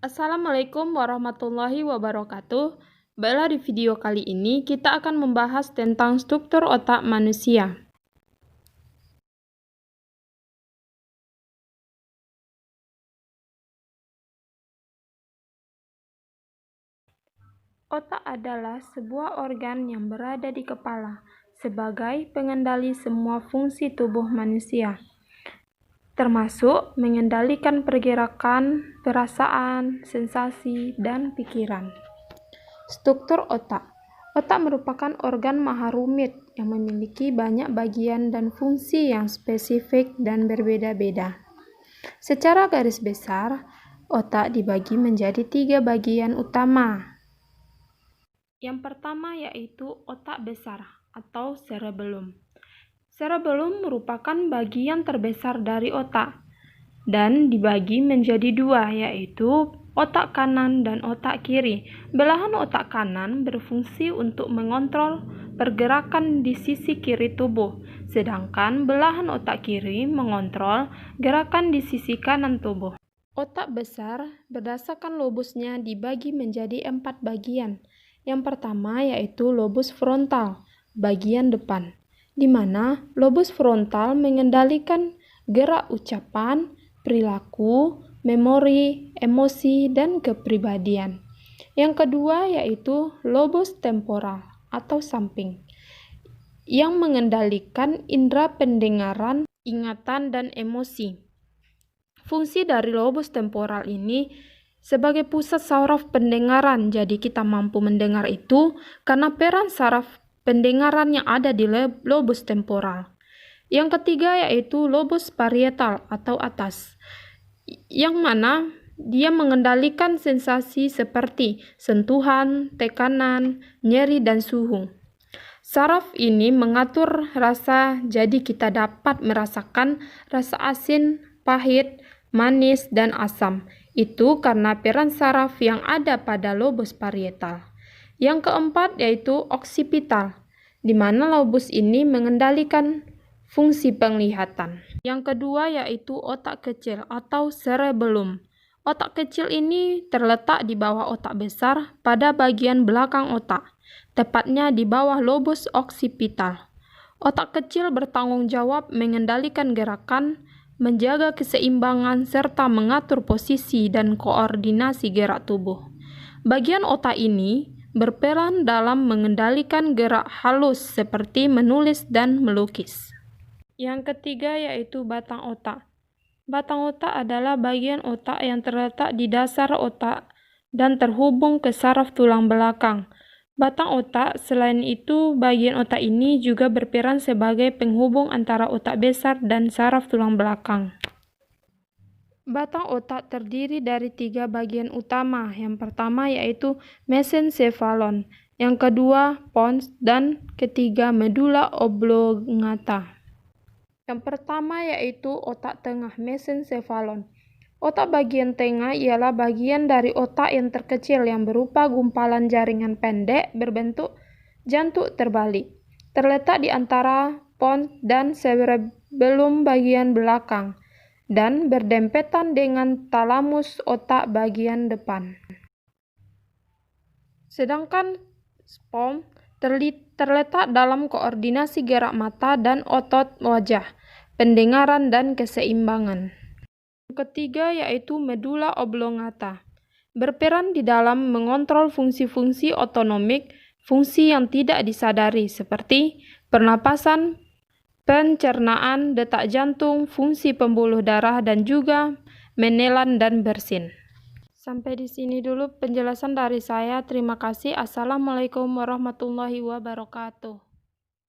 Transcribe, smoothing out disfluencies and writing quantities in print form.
Assalamualaikum warahmatullahi wabarakatuh. Baiklah, di video kali ini kita akan membahas tentang struktur otak manusia. Otak adalah sebuah organ yang berada di kepala sebagai pengendali semua fungsi tubuh manusia, termasuk mengendalikan pergerakan, perasaan, sensasi, dan pikiran. Struktur otak. Otak merupakan organ maha rumit yang memiliki banyak bagian dan fungsi yang spesifik dan berbeda-beda. Secara garis besar, otak dibagi menjadi 3 bagian utama. Yang pertama yaitu otak besar atau cerebellum. Cerebellum merupakan bagian terbesar dari otak dan dibagi menjadi 2, yaitu otak kanan dan otak kiri. Belahan otak kanan berfungsi untuk mengontrol pergerakan di sisi kiri tubuh, sedangkan belahan otak kiri mengontrol gerakan di sisi kanan tubuh. Otak besar berdasarkan lobusnya dibagi menjadi 4 bagian. Yang pertama yaitu lobus frontal, bagian depan, di mana lobus frontal mengendalikan gerak ucapan, perilaku, memori, emosi, dan kepribadian. Yang kedua yaitu lobus temporal atau samping, yang mengendalikan indera pendengaran, ingatan, dan emosi. Fungsi dari lobus temporal ini sebagai pusat saraf pendengaran, jadi kita mampu mendengar itu karena peran saraf pendengaran yang ada di lobus temporal. Yang ketiga yaitu lobus parietal atau atas, yang mana dia mengendalikan sensasi seperti sentuhan, tekanan, nyeri, dan suhu. Saraf ini mengatur rasa, jadi kita dapat merasakan rasa asin, pahit, manis, dan asam. Itu karena peran saraf yang ada pada lobus parietal. Yang keempat yaitu oksipital, di mana lobus ini mengendalikan fungsi penglihatan. Yang kedua yaitu otak kecil atau cerebellum. Otak kecil ini terletak di bawah otak besar pada bagian belakang otak, tepatnya di bawah lobus oksipital. Otak kecil bertanggung jawab mengendalikan gerakan, menjaga keseimbangan, serta mengatur posisi dan koordinasi gerak tubuh. Bagian otak ini berperan dalam mengendalikan gerak halus seperti menulis dan melukis. Yang ketiga yaitu batang otak. Batang otak adalah bagian otak yang terletak di dasar otak dan terhubung ke saraf tulang belakang. Batang otak, selain itu, bagian otak ini juga berperan sebagai penghubung antara otak besar dan saraf tulang belakang. Batang otak terdiri dari 3 bagian utama. Yang pertama yaitu mesencephalon, yang kedua pons, dan ketiga medulla oblongata. Yang pertama yaitu otak tengah, mesencephalon. Otak bagian tengah ialah bagian dari otak yang terkecil yang berupa gumpalan jaringan pendek berbentuk jantung terbalik. Terletak di antara pons dan cerebellum bagian belakang dan berdempetan dengan talamus otak bagian depan. Sedangkan pons terletak dalam koordinasi gerak mata dan otot wajah, pendengaran, dan keseimbangan. Yang ketiga yaitu medulla oblongata, berperan di dalam mengontrol fungsi-fungsi otonomik, fungsi yang tidak disadari seperti pernapasan, pencernaan, detak jantung, fungsi pembuluh darah, dan juga menelan dan bersin. Sampai di sini dulu penjelasan dari saya. Terima kasih. Assalamualaikum warahmatullahi wabarakatuh.